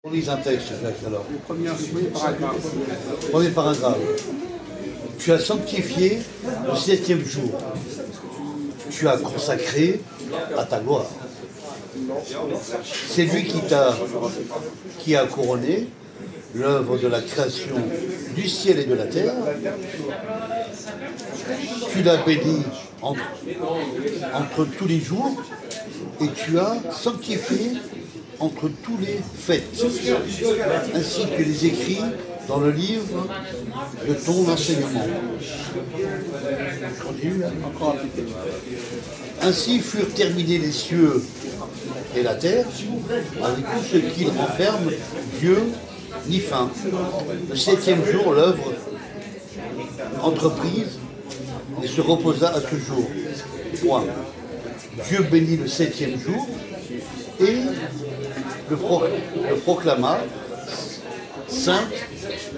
On lise un texte, Jacques, alors. Le premier paragraphe. Premier paragraphe. Tu as sanctifié le 7e jour. Tu as consacré à ta gloire. C'est lui qui a couronné l'œuvre de la création du ciel et de la terre. Tu l'as béni entre tous les jours et tu as sanctifié entre tous les fêtes, ainsi que les écrits dans le livre de ton enseignement. Ainsi furent terminés les cieux et la terre, avec tout ce qu'ils renferment, Dieu ni fin. Le 7e jour, l'œuvre entreprise et se reposa à ce jour. Point. Dieu bénit le 7e jour et le proclama saint,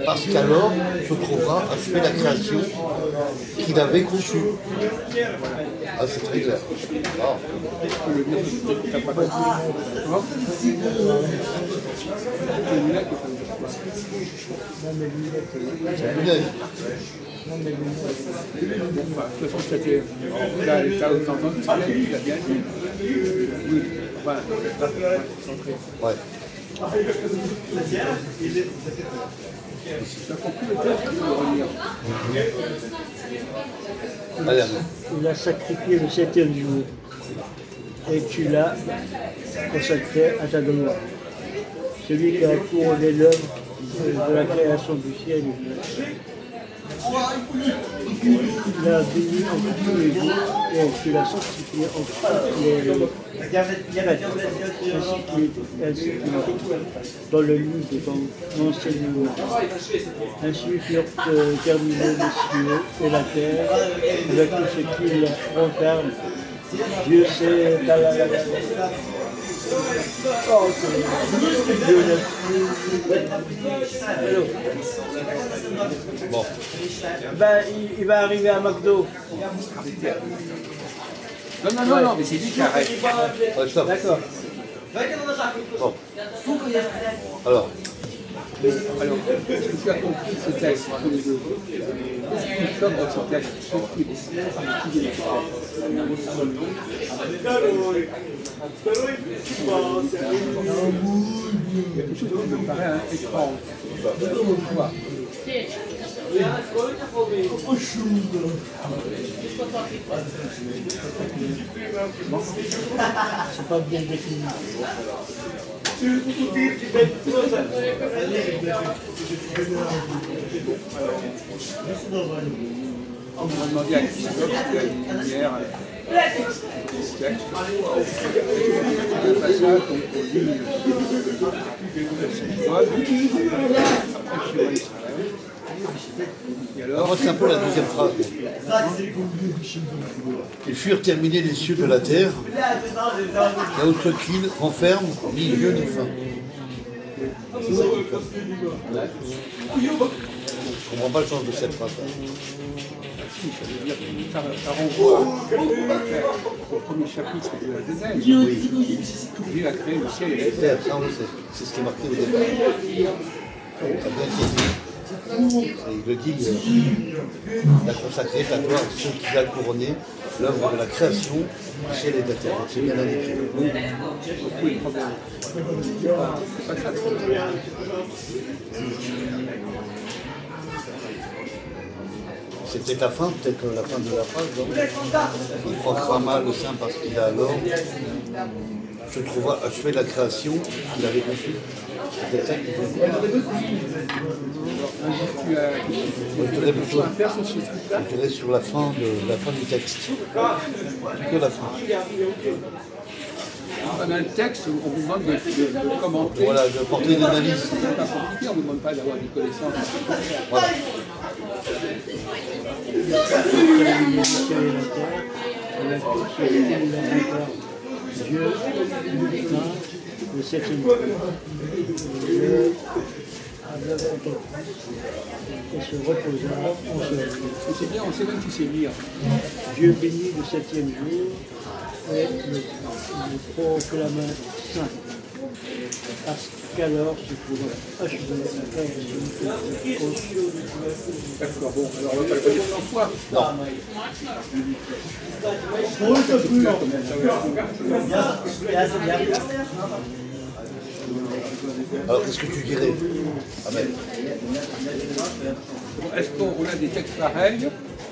parce qu'alors se trouvera achevée la création qu'il avait conçue. Ah, c'est très clair. Ah. Ouais. Il a sacrifié le 7e jour et tu l'as consacré à ta gloire. Celui qui a couronné l'œuvre de la création du ciel et de la terre. Tu l'as béni entre tous les jours et tu l'as sanctifié entre tous les fêtes, ainsi qu'il est écrit dans le livre de ton enseignement. Ainsi furent terminés les cieux et la terre, avec tout ce qu'ils renferment. Dieu sait. Oh, bon. Ben, il va arriver à McDo. Non, mais c'est lui qui arrête. Ouais, d'accord. Bon. Alors, est-ce que tu as compris ce texte tous les deux? Qu'est-ce qui sort dans ce texte? Il y a quelque chose qui me paraît étrange. C'est pas bien défini. On m'a demandé à Christophe s'il y a une lumière. Le passage, donc on lit et alors, moi c'est un peu la deuxième phrase. Ils furent terminés les cieux de la terre, là où ce qu'ils renferment, ni Dieu ni fin. Je ne comprends pas le sens de cette phrase. ça renvoie au premier chapitre de la Genèse. Oui. Dieu a créé le ciel et la terre. Ça, on le sait. C'est ce qui est marqué au départ. Ça a bien été dit. Il le dit, il a consacré ta gloire à ceux qui a couronné l'œuvre de la création du ciel et de la terre. Donc c'est bien indiqué. Oui, c'est peut-être la fin, peut-être la fin de la phrase. Donc. Il proclama le saint parce qu'il a alors se trouva achevé la création qu'il avait conçue. C'est ça qu'il faut dire. Je dirais sur la fin du texte. Que la fin. Dans le texte, on vous demande de commenter. Voilà, de porter une analyse. C'est pas compliqué, on ne vous demande pas d'avoir des connaissances. Voilà. Dieu, le 7e jour. Dieu et se reposa en ce. C'est bien, on sait même qui sait lire. Dieu bénit le 7e jour et le proclama saint. Parce qu'alors c'est pour achever la D'accord, bon, alors on va pas le redire 100 fois. Non. Alors qu'est-ce que tu dirais? Amen. Est-ce qu'on a des textes pareils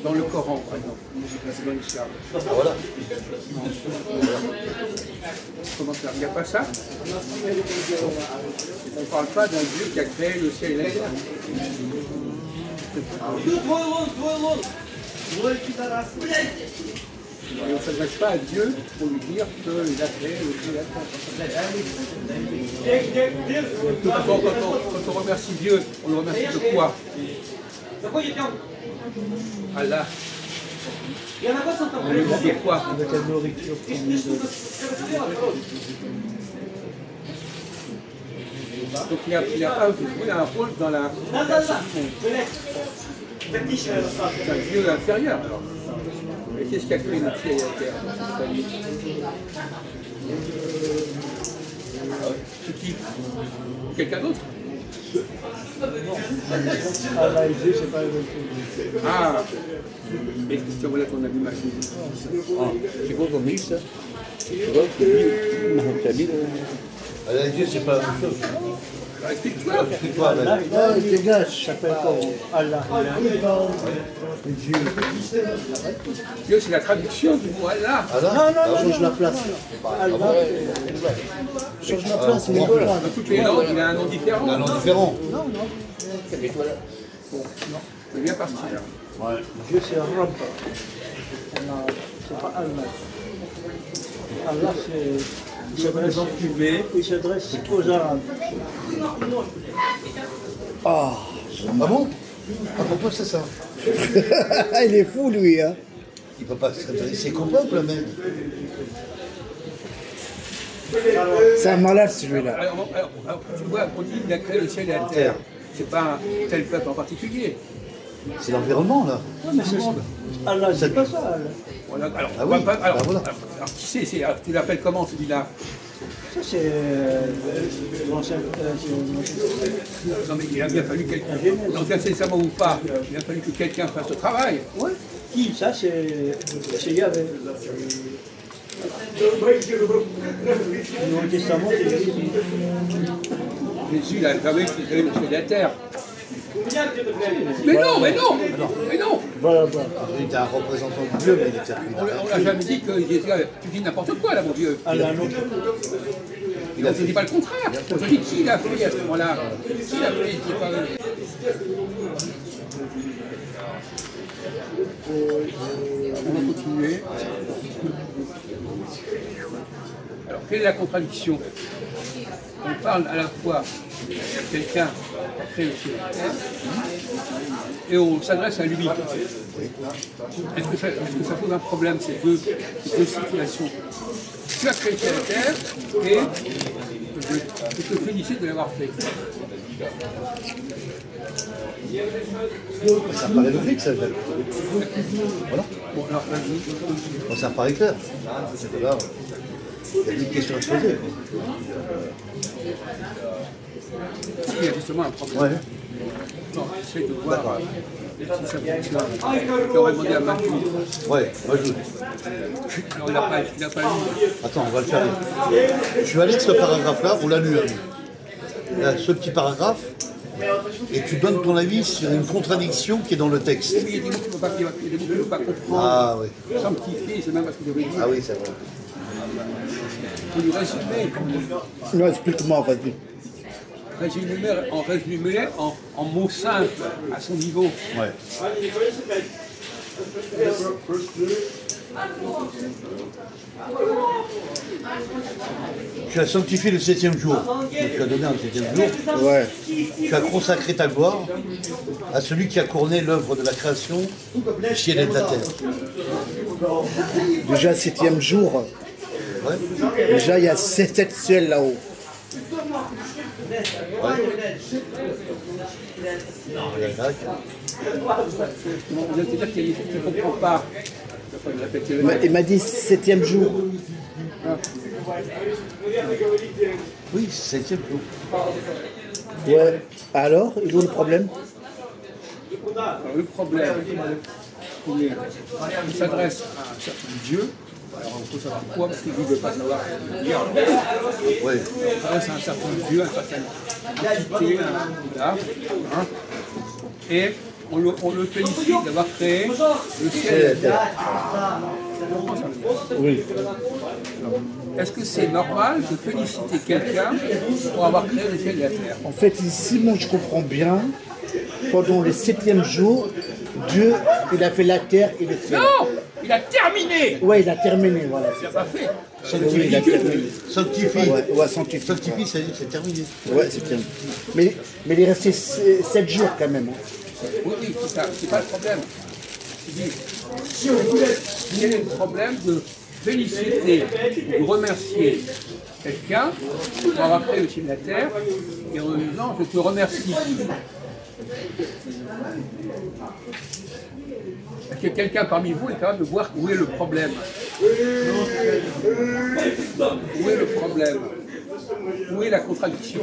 dans le Coran, par exemple, dans l'islam? Voilà. Comment ça? Il n'y a pas ça? On ne parle pas d'un Dieu qui a créé le ciel et la terre. Et on ne s'adresse pas à Dieu pour lui dire qu'il a créé le ciel et la terre. Quand on remercie Dieu, on le remercie de quoi? Allah. On lui dit de quoi? avec la nourriture qu'on nous donne. Donc il n'a pas joué un rôle dans la création du monde. C'est un Dieu inférieur alors. Mais qu'est-ce qui a créé le ciel et la terre? C'est qui? Quelqu'un d'autre? Allah et Dieu, c'est pas la même chose. Ah! Et tu vois là ton ami Mahmoud. Chegou comigo, tá? Chegou comigo, mas Camila. Allah et Dieu, c'est pas la même chose. Explique-toi. Explique-toi, Amen. Dégage, ça s'appelle comment? Allah. Dieu. Dieu, c'est la traduction du mot Allah. Allah? Change la place. Allah. Change la place, mais Dans voilà. Dans toutes les langues, il a un nom différent. un nom différent. Bon, non, c'est bien parti là. Ouais. Dieu, c'est Rabb. C'est pas Allah. Allah, c'est. Il s'adresse aux Arabes. Ah bon? Ah pourquoi c'est ça? Il est fou lui, hein. Il peut pas s'adresser qu'au peuple même. C'est un malade celui-là. Alors, tu vois, on dit qu'il a créé le ciel et la terre. C'est pas un tel peuple en particulier. C'est l'environnement là. Allah, c'est pas ça. Allah. Voilà, alors, Ah oui, alors, voilà. alors, qui c'est? Alors, tu l'appelles comment celui-là? Ça, c'est l'ancien. Non mais il a bien fallu quelqu'un. Donc nécessairement ou pas, il a fallu que quelqu'un fasse le travail. Oui. Qui? Ça, c'est Yahvé. Le Nouveau Testament, c'est Jésus. Jésus, il a jamais créé le ciel et la terre. Mais non, mais non, mais non. Voilà. Il était un représentant de Dieu, mais il était On n'a jamais dit que Jésus, tu dis n'importe quoi là mon Dieu. Allah, non. On ne dit pas le contraire. On dit qui l'a fait à ce moment-là. Qui l'a fait, c'est pas eux. On va continuer. Alors, quelle est la contradiction? On parle à la fois de quelqu'un qui a créé le ciel et la terre, et on s'adresse à lui. Est-ce que ça pose un problème, ces deux situations? Tu as créé le ciel et la terre, et je te félicite de l'avoir fait. Ça paraît logique, ça. Voilà. Bon, alors, vas-y. Bon, ça paraît clair. Là, il y a une question à se poser. Il y a justement un problème. Ouais. Non, j'essaie de voir si ça fonctionne. J'aurais demandé à Mathieu. Ouais, moi je. Alors, il n'a pas lu. Attends, on va le faire. Je suis allé de ce paragraphe-là, on l'a lu. Là, ce petit paragraphe, et tu donnes ton avis sur une contradiction qui est dans le texte. Mais il y a des mots qu'il ne faut pas comprendre. Ah oui. Sanctifier, c'est même pas ce qu'il aurait dit. Ah oui, c'est vrai. Il faut lui résumer. Non, explique-moi, vas-y. Résumer en mots simples à son niveau. Ouais. Tu as sanctifié le 7e jour. Donc, tu as donné un 7e jour. Ouais. Tu as consacré ta gloire à celui qui a couronné l'œuvre de la création du ciel et de la terre. Déjà, 7e jour. Ouais. Déjà, il y a 7 ciels là-haut. C'est-à-dire qu'il ne comprend pas. Il m'a dit 7e jour. Oui, 7e jour. Ouais. Alors, il est où le problème? Alors, le problème, il s'adresse à un certain Dieu. Alors on peut savoir quoi, parce que lui ne veut pas savoir dire. Oui. Il s'adresse à un certain Dieu, à une certaine entité, un Bouddha. Hein, et on le félicite d'avoir créé le ciel et la terre. Oui. Est-ce que c'est normal de féliciter quelqu'un pour avoir créé le ciel et la terre? En fait, ici, moi, je comprends bien, pendant le 7e jour, Dieu, il a fait la terre et le ciel. Non! Il a terminé! Ouais, il a terminé, voilà. Il n'a pas fait. Oui, il a terminé. Sanctifie. Ouais, sanctifie. Sanctifie, c'est terminé. Ouais, c'est bien. Mais il est resté 7 jours quand même. Hein. Oui, c'est ça, c'est pas le problème. Quel est le problème de féliciter ou de remercier quelqu'un pour avoir créé le ciel et la terre et en disant je te remercie? Est-ce que quelqu'un parmi vous est capable de voir où est le problème? Où est le problème? Où est la contradiction?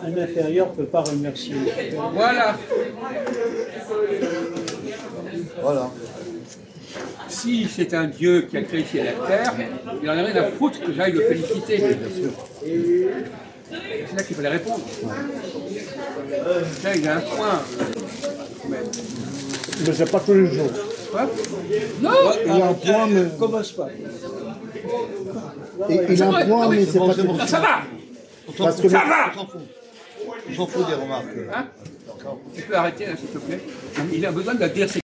Un inférieur ne peut pas remercier. Voilà. Voilà. Si c'est un Dieu qui a créé le ciel et la terre, il en a rien à foutre que j'aille le féliciter. C'est là qu'il fallait répondre. Là, il y a un point. Mais c'est pas tous les jours. Quoi? Non! Il y a un point, mais... Commence pas. Il a un point, mais c'est pas tous les jours. Ça va! Parce que Ça va! On s'en fout. On s'en fout des remarques. Hein? Tu peux arrêter là, s'il te plaît? Il a besoin de la dire.